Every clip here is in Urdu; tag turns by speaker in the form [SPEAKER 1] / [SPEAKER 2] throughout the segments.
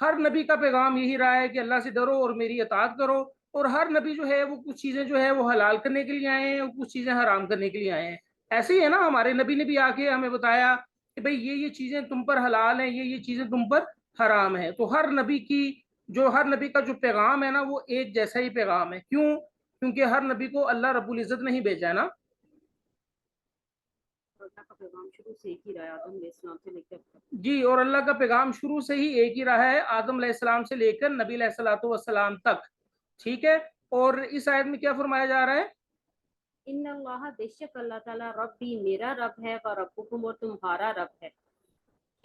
[SPEAKER 1] ہر نبی کا پیغام یہی رہا ہے کہ اللہ سے ڈرو اور میری اطاعت کرو، اور ہر نبی جو ہے وہ کچھ چیزیں جو ہے وہ حلال کرنے کے لیے آئے ہیں اور کچھ چیزیں حرام کرنے کے لیے آئے ہیں۔ ایسے ہی ہے نا، ہمارے نبی نے بھی آ کے ہمیں بتایا کہ بھئی یہ چیزیں تم پر حلال ہیں، یہ چیزیں تم پر حرام ہیں۔ تو ہر نبی کا جو پیغام ہے نا وہ ایک جیسا ہی پیغام ہے۔ کیوں؟ کیونکہ ہر نبی کو اللہ رب العزت نے ہی بھیجا ہے نا۔
[SPEAKER 2] اللہ کا پیغام شروع سے ایک ہی رہا ہے، آدم علیہ السلام سے لے کر
[SPEAKER 1] جی، اور اللہ کا پیغام شروع سے ہی ایک ہی رہا ہے، آدم علیہ السلام سے لے کر نبی علیہ الصلوۃ والسلام تک، ٹھیک ہے۔ اور اس آیت میں کیا فرمایا جا رہا ہے؟
[SPEAKER 2] ان اللہ، بے شک اللہ تعالیٰ، ربی میرا رب ہے، و ربکم اور تمہارا رب ہے۔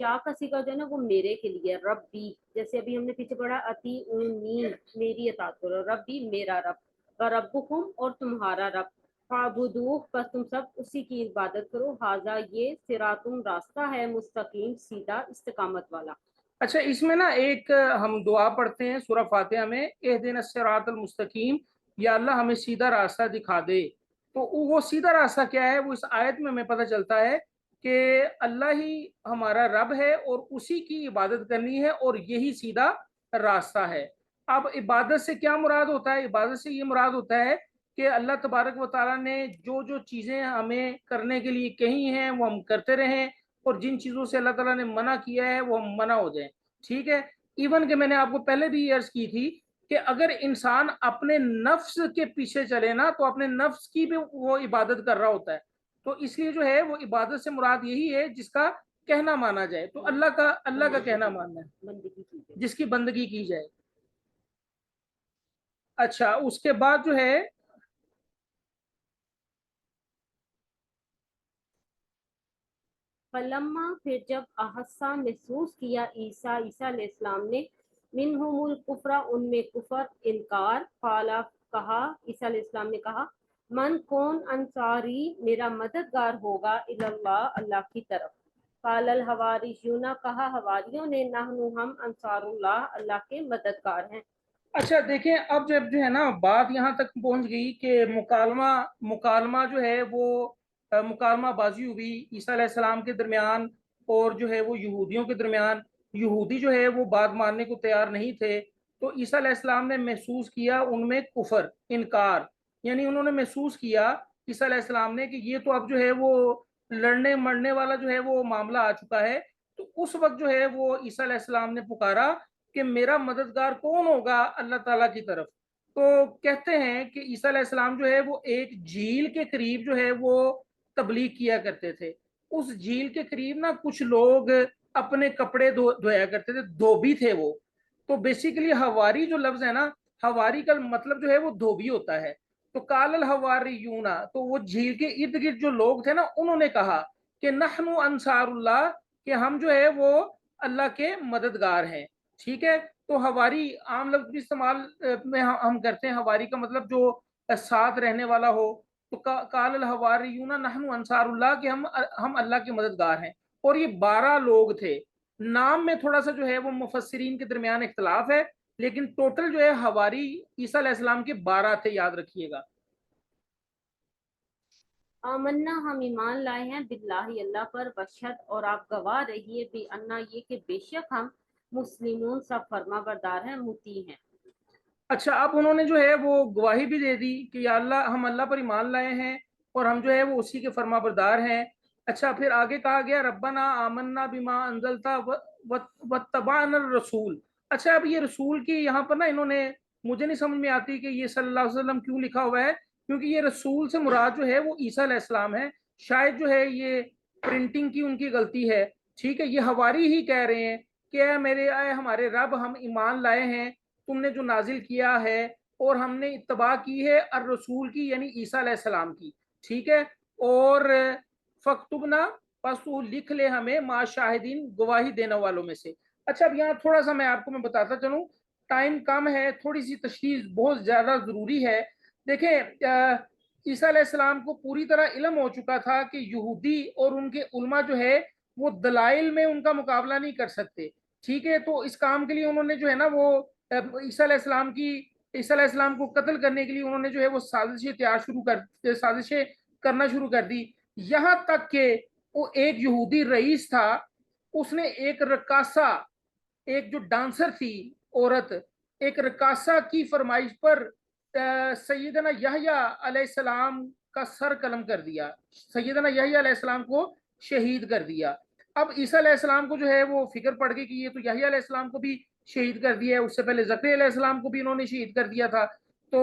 [SPEAKER 2] کیا کا صیغہ جو ہے نا وہ میرے کے لیے، ربی، جیسے ابھی ہم نے پیچھے پڑھا اطیعونی، میری اطاعت کرو، ربی میرا رب، و ربکم اور تمہارا رب، فاعبدوہ بس تم سب اسی کی عبادت کرو، ھذا یہ صراط راستہ ہے، مستقیم سیدھا استقامت والا۔
[SPEAKER 1] اچھا، اس میں نا ایک ہم دعا پڑھتے ہیں سورہ فاتحہ میں، اہدنا الصراط المستقیم، یا اللہ ہمیں سیدھا راستہ دکھا دے۔ تو وہ سیدھا راستہ کیا ہے؟ وہ اس آیت میں ہمیں پتہ چلتا ہے کہ اللہ ہی ہمارا رب ہے اور اسی کی عبادت کرنی ہے، اور یہی سیدھا راستہ ہے۔ اب عبادت سے کیا مراد ہوتا ہے؟ عبادت سے یہ مراد ہوتا ہے کہ اللہ تبارک و تعالیٰ نے جو چیزیں ہمیں کرنے کے لیے کہی ہیں وہ ہم کرتے رہیں، اور جن چیزوں سے اللہ تعالیٰ نے منع کیا ہے وہ ہم منع ہو جائیں، ٹھیک ہے۔ ایون کہ میں نے آپ کو پہلے بھی عرض کی تھی کہ اگر انسان اپنے نفس کے پیچھے چلے نا تو اپنے نفس کی بھی وہ عبادت کر رہا ہوتا ہے۔ تو اس لیے جو ہے وہ عبادت سے مراد یہی ہے جس کا کہنا مانا جائے، تو اللہ کا کہنا ماننا ہے،
[SPEAKER 2] بندگی کی جائے۔
[SPEAKER 1] جس کی بندگی کی جائے۔ اچھا، اس کے بعد جو ہے
[SPEAKER 2] فلما، پھر جب احسا محسوس کیا عیسیٰ علیہ السلام نے، منہم الکفر ان میں کفر، انکار، قالا کہا، عیسیٰ علیہ السلام نے کہا، من کون انصاری میرا مددگار ہوگا، اللہ اللہ کی طرف۔ قال الحواریون، کہا حواریوں نے، نحن ہم انصار اللہ اللہ کے مددگار ہیں۔
[SPEAKER 1] اچھا دیکھیں، اب جب جو ہے نا بات یہاں تک پہنچ گئی کہ مکالمہ جو ہے وہ مکالمہ بازی ہوئی عیسیٰ علیہ السلام کے درمیان اور جو ہے وہ یہودیوں کے درمیان، یہودی جو ہے وہ بات ماننے کو تیار نہیں تھے، تو عیسیٰ علیہ السلام نے محسوس کیا ان میں کفر، انکار، یعنی انہوں نے محسوس کیا عیسیٰ علیہ السلام نے کہ یہ تو اب جو ہے وہ لڑنے مرنے والا جو ہے وہ معاملہ آ چکا ہے۔ تو اس وقت جو ہے وہ عیسیٰ علیہ السلام نے پکارا کہ میرا مددگار کون ہوگا اللہ تعالیٰ کی طرف۔ تو کہتے ہیں کہ عیسیٰ علیہ السلام جو ہے وہ ایک جھیل کے قریب جو ہے وہ تبلیغ کیا کرتے تھے۔ اس جھیل کے قریب نا کچھ لوگ اپنے کپڑے دھویا کرتے تھے، دھوبی تھے وہ۔ تو بیسیکلی ہواری جو لفظ ہے نا، ہواری کا مطلب جو ہے وہ دھوبی ہوتا ہے۔ تو قال الحواریون، تو وہ جھیل کے ارد گرد جو لوگ تھے نا انہوں نے کہا کہ نحن انصار اللہ، کہ ہم جو ہے وہ اللہ کے مددگار ہیں، ٹھیک ہے۔ تو ہواری عام لفظ بھی استعمال میں ہم کرتے ہیں، ہواری کا مطلب جو ساتھ رہنے والا ہو۔ تو قال الحواریون نحن انصار اللہ، کہ ہم اللہ کے مددگار ہیں، اور یہ 12 لوگ تھے۔ نام میں تھوڑا سا جو ہے وہ مفسرین کے درمیان اختلاف ہے، لیکن ٹوٹل جو ہے ہواری عیسیٰ علیہ السلام کے 12 تھے، یاد رکھیے گا۔
[SPEAKER 2] آمنا، ہم ایمان لائے ہیں، باللہ اللہ پر، وشہد اور آپ گواہ رہیے، بھی انا یہ کہ بے شک ہم مسلمون سب فرما بردار ہیں، مطیع ہیں۔
[SPEAKER 1] اچھا، اب انہوں نے جو ہے وہ گواہی بھی دے دی کہ یا اللہ ہم اللہ پر ایمان لائے ہیں اور ہم جو ہے وہ اسی کے فرما بردار ہیں۔ اچھا، پھر آگے کہا گیا ربنا آمنا بما انزلتا واتبعنا الرسول۔ اچھا، اب یہ رسول کی یہاں پر نا انہوں نے، مجھے نہیں سمجھ میں آتی کہ یہ صلی اللہ علیہ وسلم کیوں لکھا ہوا ہے، کیونکہ یہ رسول سے مراد جو ہے وہ عیسیٰ علیہ السلام ہے۔ شاید جو ہے یہ پرنٹنگ کی ان کی غلطی ہے، ٹھیک ہے۔ یہ ہواری ہی کہہ رہے ہیں کہ اے ہمارے رب، ہم ایمان لائے ہیں تم نے جو نازل کیا ہے، اور ہم نے اتباع کی ہے الرسول کی، یعنی عیسیٰ علیہ السلام کی، ٹھیک ہے۔ اور فاکتبنا، پس تو لکھ لے ہمیں ما شاہدین، گواہی دینے والوں میں سے۔ اچھا، اب یہاں تھوڑا سا میں بتاتا چلوں، ٹائم کم ہے، تھوڑی سی تشریح بہت زیادہ ضروری ہے۔ دیکھیں، عیسیٰ علیہ السلام کو پوری طرح علم ہو چکا تھا کہ یہودی اور ان کے علماء جو ہے وہ دلائل میں ان کا مقابلہ نہیں کر سکتے، ٹھیک ہے۔ تو اس کام کے لیے انہوں نے جو ہے نا وہ عیسیٰ علیہ السلام کو قتل کرنے کے لیے انہوں نے جو ہے وہ سازشیں کرنا شروع کر دی، یہاں تک کہ وہ ایک یہودی رئیس تھا، اس نے ایک رقاصہ ایک جو ڈانسر تھی عورت، ایک رقاصہ کی فرمائش پر سیدنا یحییٰ علیہ السلام کا سر قلم کر دیا، سیدنا یحییٰ علیہ السلام کو شہید کر دیا۔ اب عیسیٰ علیہ السلام کو جو ہے وہ فکر پڑ گئی کہ یہ تو یحییٰ علیہ السلام کو بھی شہید کر دیا ہے، اس سے پہلے زکریا علیہ السلام کو بھی انہوں نے شہید کر دیا تھا، تو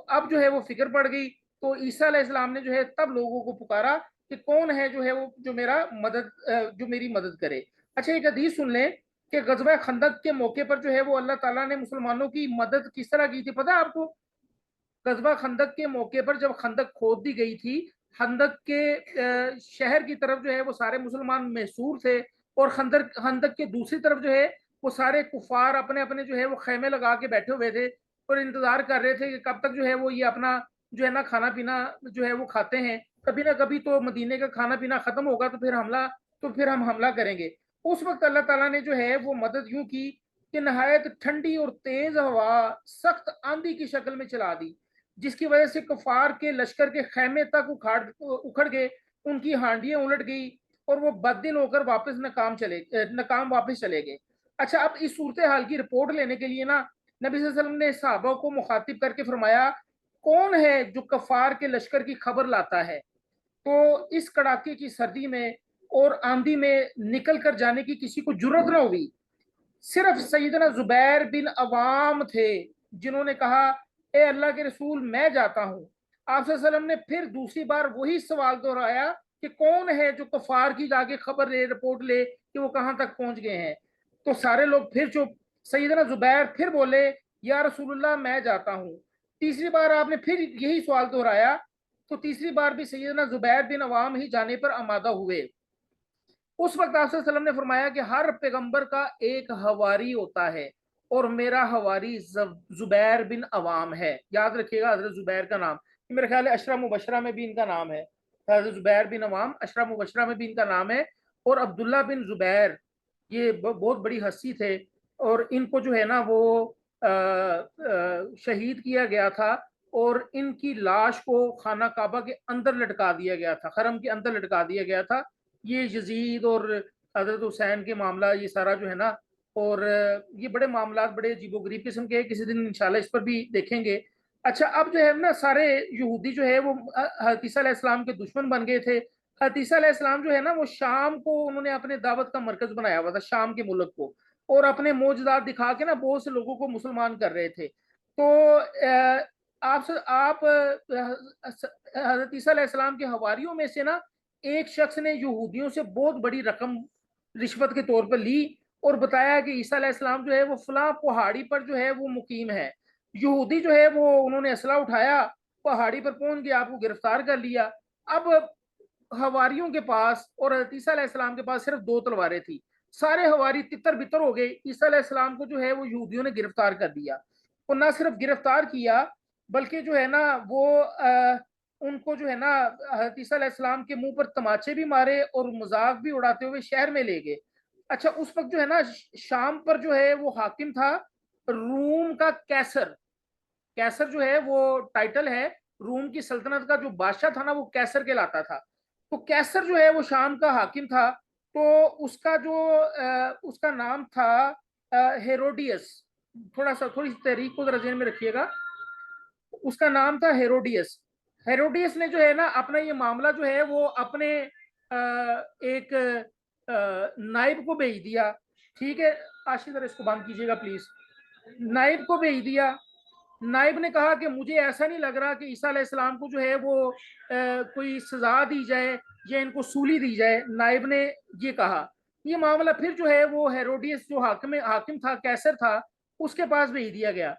[SPEAKER 1] اب جو ہے وہ فکر پڑ گئی۔ تو عیسیٰ علیہ السلام نے جو ہے تب لوگوں کو پکارا کہ کون ہے جو ہے وہ جو میری مدد کرے۔ اچھا ایک حدیث سن لیں کہ غزوہ خندق کے موقع پر جو ہے وہ اللہ تعالیٰ نے مسلمانوں کی مدد کس طرح کی تھی، پتہ ہے آپ کو؟ غزوہ خندق کے موقع پر جب خندق کھود دی گئی تھی، خندق کے شہر کی طرف جو ہے وہ سارے مسلمان محصور تھے، اور خندق کے دوسری طرف جو ہے وہ سارے کفار اپنے اپنے جو ہے وہ خیمے لگا کے بیٹھے ہوئے تھے اور انتظار کر رہے تھے کہ کب تک جو ہے وہ یہ اپنا جو ہے نا کھانا پینا جو ہے وہ کھاتے ہیں، کبھی نہ کبھی تو مدینے کا کھانا پینا ختم ہوگا تو پھر ہم حملہ کریں گے۔ اس وقت اللہ تعالیٰ نے جو ہے وہ مدد یوں کی کہ نہایت ٹھنڈی اور تیز ہوا سخت آندھی کی شکل میں چلا دی، جس کی وجہ سے کفار کے لشکر کے خیمے تک اکھڑ گئے، ان کی ہانڈیاں الٹ گئی اور وہ بددل ہو کر ناکام واپس چلے گئے۔ اچھا اب اس صورتحال کی رپورٹ لینے کے لیے نا نبی صلی اللہ علیہ وسلم نے صحابہ کو مخاطب کر کے فرمایا کون ہے جو کفار کے لشکر کی خبر لاتا ہے؟ تو اس کڑاکے کی سردی میں اور آندھی میں نکل کر جانے کی کسی کو جرت نہ ہوئی، صرف سیدنا زبیر بن عوام تھے جنہوں نے کہا اے اللہ کے رسول میں جاتا ہوں۔ آپ صلی اللہ علیہ وسلم نے پھر دوسری بار وہی سوال دہرایا کہ کون ہے جو کفار کی جا کے خبر لے، رپورٹ لے کہ وہ کہاں تک پہنچ گئے ہیں؟ تو سارے لوگ پھر چپ۔ سیدنا زبیر پھر بولے یا رسول اللہ میں جاتا ہوں۔ تیسری بار آپ نے پھر یہی سوال دہرایا تو تیسری بار بھی سیدنا زبیر بن عوام ہی جانے پر آمادہ ہوئے۔ اس وقت آپ صلی اللہ علیہ وسلم نے فرمایا کہ ہر پیغمبر کا ایک حواری ہوتا ہے اور میرا حواری زبیر بن عوام ہے۔ یاد رکھیے گا حضرت زبیر کا نام، میرے خیال ہے اشرا مبشرہ میں بھی ان کا نام ہے، حضرت زبیر بن عوام اشرا مبشرہ میں بھی ان کا نام ہے۔ اور عبداللہ بن زبیر یہ بہت بڑی ہستی تھے اور ان کو جو ہے نا وہ شہید کیا گیا تھا اور ان کی لاش کو خانہ کعبہ کے اندر لٹکا دیا گیا تھا، حرم کے اندر لٹکا دیا گیا تھا۔ یہ یزید اور حضرت حسین کے معاملہ یہ سارا جو ہے نا، اور یہ بڑے معاملات بڑے عجیب و غریب قسم کے، کسی دن انشاءاللہ اس پر بھی دیکھیں گے۔ اچھا اب جو ہے نا سارے یہودی جو ہے وہ حضرت عیسیٰ علیہ السلام کے دشمن بن گئے تھے۔ حضرت عیسیٰ علیہ السلام جو ہے نا وہ شام کو انہوں نے اپنے دعوت کا مرکز بنایا ہوا تھا، شام کے ملک کو، اور اپنے معجزات دکھا کے نا بہت سے لوگوں کو مسلمان کر رہے تھے۔ تو آپ حضرت عیسیٰ علیہ السلام کے حواریوں میں سے نا ایک شخص نے یہودیوں سے بہت بڑی رقم رشوت کے طور پر لی اور بتایا کہ عیسیٰ علیہ السلام جو ہے وہ فلاں پہاڑی پر جو ہے وہ مقیم ہے۔ یہودی جو ہے وہ انہوں نے اسلحہ اٹھایا، پہاڑی پر پہنچ گیا، آپ کو گرفتار کر لیا۔ اب حواریوں کے پاس اور حضرت عیسیٰ علیہ السلام کے پاس صرف 2 تلواریں تھی، سارے حواری تتر بتر ہو گئے۔ عیسیٰ علیہ السلام کو جو ہے وہ یہودیوں نے گرفتار کر دیا، اور نہ صرف گرفتار کیا بلکہ جو ہے نا وہ ان کو جو ہے نا حضرت عیسیٰ علیہ السلام کے منہ پر تماچے بھی مارے اور مذاق بھی اڑاتے ہوئے شہر میں لے گئے۔ اچھا اس وقت جو ہے نا شام پر جو ہے وہ حاکم تھا روم کا کیسر جو ہے وہ ٹائٹل ہے، روم کی سلطنت کا جو بادشاہ تھا نا وہ کیسر کہلاتا تھا۔ تو کیسر جو ہے وہ شام کا حاکم تھا، تو اس کا نام تھا ہیروڈیس۔ تھوڑی سی تحریک کو ذرا ذہن میں رکھیے گا، اس کا نام تھا ہیروڈیس نے جو ہے نا اپنا یہ معاملہ جو ہے وہ اپنے ایک نائب کو بھیج دیا۔ ٹھیک ہے آشی ذرا اس کو بند کیجیے گا پلیز۔ نائب کو بھیج دیا، نائب نے کہا کہ مجھے ایسا نہیں لگ رہا کہ عیسیٰ علیہ السلام کو جو ہے وہ کوئی سزا دی جائے یا ان کو سولی دی جائے۔ نائب نے یہ کہا، یہ معاملہ پھر جو ہے وہ ہیروڈیس جو حاکم تھا کیسر تھا اس کے پاس بھیج دیا گیا۔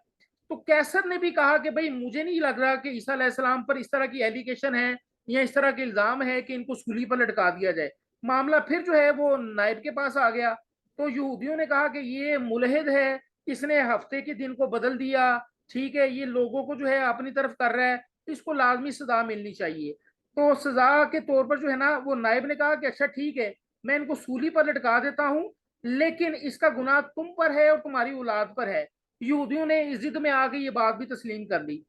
[SPEAKER 1] تو کیسر نے بھی کہا کہ بھئی مجھے نہیں لگ رہا کہ عیسیٰ علیہ السلام پر اس طرح کی ایلیگیشن ہے یا اس طرح کے الزام ہے کہ ان کو سولی پر لٹکا دیا جائے۔ معاملہ پھر جو ہے وہ نائب کے پاس آ گیا۔ تو یہودیوں نے کہا کہ یہ ملحد ہے، اس نے ہفتے کے دن کو بدل دیا، ٹھیک ہے، یہ لوگوں کو جو ہے اپنی طرف کر رہا ہے، اس کو لازمی سزا ملنی چاہیے۔ تو سزا کے طور پر جو ہے نا وہ نائب نے کہا کہ اچھا ٹھیک ہے میں ان کو سولی پر لٹکا دیتا ہوں، لیکن اس کا گناہ تم پر ہے اور تمہاری اولاد پر ہے۔ یہودیوں نے اس ضد میں آ کے یہ بات بھی تسلیم کر لی۔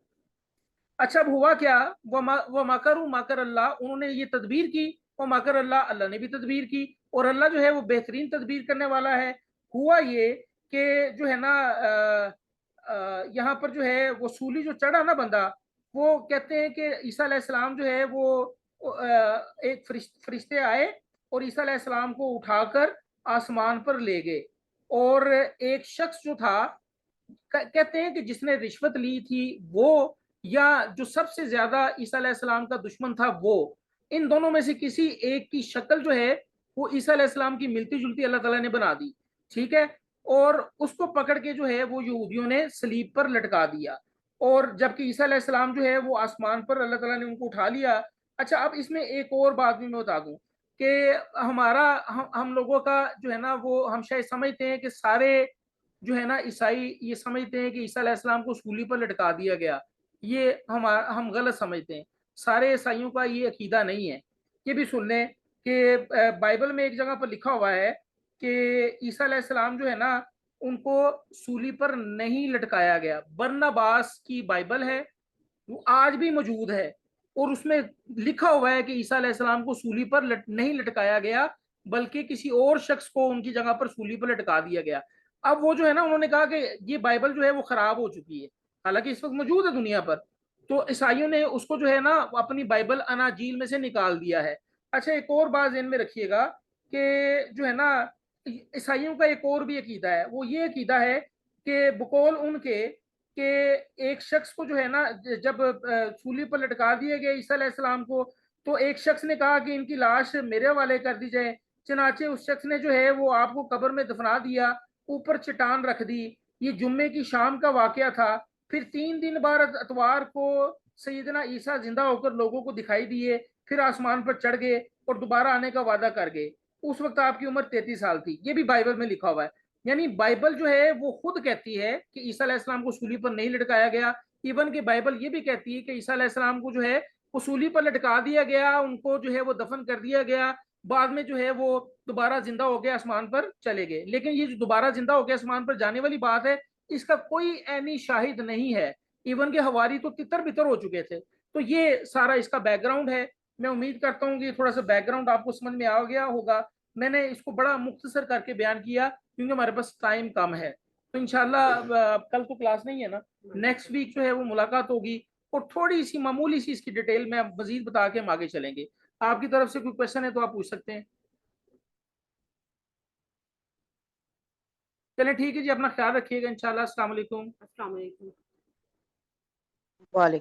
[SPEAKER 1] اچھا اب ہوا کیا، وہ مکروا مکر اللہ، انہوں نے یہ تدبیر کی، وہ مکر اللہ، اللہ نے بھی تدبیر کی، اور اللہ جو ہے وہ بہترین تدبیر کرنے والا ہے۔ ہوا یہ کہ جو ہے نا یہاں پر جو ہے وہ سولی جو چڑھا نا بندہ، وہ کہتے ہیں کہ عیسیٰ علیہ السلام جو ہے وہ ایک فرشتے آئے اور عیسیٰ علیہ السلام کو اٹھا کر آسمان پر لے گئے، اور ایک شخص جو تھا، کہتے ہیں کہ جس نے رشوت لی تھی وہ، یا جو سب سے زیادہ عیسیٰ علیہ السلام کا دشمن تھا وہ، ان دونوں میں سے کسی ایک کی شکل جو ہے وہ عیسیٰ علیہ السلام کی ملتی جلتی اللہ تعالیٰ نے بنا دی، ٹھیک ہے، اور اس کو پکڑ کے جو ہے وہ یہودیوں نے صلیب پر لٹکا دیا، اور جبکہ عیسیٰ علیہ السلام جو ہے وہ آسمان پر اللہ تعالیٰ نے ان کو اٹھا لیا۔ اچھا، اب اس میں ایک اور بات بھی میں بتا دوں کہ ہم لوگوں کا جو ہے نا وہ ہم شاید سمجھتے ہیں کہ سارے جو ہے نا عیسائی یہ سمجھتے ہیں کہ عیسیٰ علیہ السلام کو سولی پر لٹکا دیا گیا، یہ ہم غلط سمجھتے ہیں، سارے عیسائیوں کا یہ عقیدہ نہیں ہے۔ یہ بھی سن لیں کہ بائبل میں ایک جگہ پر لکھا ہوا ہے کہ عیسیٰ علیہ السلام جو ہے نا ان کو سولی پر نہیں لٹکایا گیا۔ برناباس کی بائبل ہے، وہ آج بھی موجود ہے، اور اس میں لکھا ہوا ہے کہ عیسیٰ علیہ السلام کو سولی پر نہیں لٹکایا گیا، بلکہ کسی اور شخص کو ان کی جگہ پر سولی پر لٹکا دیا گیا۔ اب وہ جو ہے نا انہوں نے کہا کہ یہ بائبل جو ہے وہ خراب ہو چکی ہے، حالانکہ اس وقت موجود ہے دنیا پر، تو عیسائیوں نے اس کو جو ہے نا اپنی بائبل اناجیل میں سے نکال دیا ہے۔ اچھا، ایک اور بات ذہن میں رکھیے گا کہ جو ہے نا عیسائیوں کا ایک اور بھی عقیدہ ہے، وہ یہ عقیدہ ہے کہ بقول ان کے کہ ایک شخص کو جو ہے نا جب سولی پر لٹکا دیا گیا عیسیٰ علیہ السلام کو، تو ایک شخص نے کہا کہ ان کی لاش میرے حوالے کر دی جائے، چنانچہ اس شخص نے جو ہے وہ آپ کو قبر میں دفنا دیا، اوپر چٹان رکھ دی۔ یہ جمعے کی شام کا واقعہ تھا۔ پھر 3 دن بعد اتوار کو سیدنا عیسیٰ زندہ ہو کر لوگوں کو دکھائی دیے، پھر آسمان پر چڑھ گئے اور دوبارہ آنے کا وعدہ کر گئے۔ اس وقت آپ کی عمر 33 سال تھی۔ یہ بھی بائبل میں لکھا ہوا ہے۔ یعنی بائبل جو ہے وہ خود کہتی ہے کہ عیسیٰ علیہ السلام کو سولی پر نہیں لٹکایا گیا، ایون کہ بائبل یہ بھی کہتی ہے کہ عیسیٰ علیہ السلام کو جو ہے وہ سولی پر لٹکا دیا گیا، ان کو جو ہے وہ دفن کر دیا گیا، بعد میں جو ہے وہ دوبارہ زندہ ہو کے آسمان پر چلے گئے۔ لیکن یہ جو دوبارہ زندہ ہو کے آسمان پر جانے والی بات ہے، اس کا کوئی عینی شاہد نہیں ہے، ایون کہ حواری تو تتر بتر ہو چکے تھے۔ تو یہ سارا اس کا بیک گراؤنڈ ہے۔ میں امید کرتا ہوں کہ تھوڑا سا بیک گراؤنڈ آپ کو سمجھ میں آ گیا ہوگا۔ میں نے اس کو بڑا مختصر کر کے بیان کیا کیونکہ ہمارے پاس ٹائم کم ہے۔ تو انشاءاللہ کل تو کلاس نہیں ہے نا، نیکسٹ ویک جو ہے وہ ملاقات ہوگی، اور تھوڑی سی معمولی سی اس کی ڈیٹیل میں مزید بتا کے ہم آگے چلیں گے۔ آپ کی طرف سے کوئی کوشچن ہے تو آپ پوچھ سکتے ہیں۔ چلیں ٹھیک ہے جی، اپنا خیال رکھیے گا انشاءاللہ۔ السلام علیکم۔
[SPEAKER 2] السلام علیکم۔
[SPEAKER 3] وعلیکم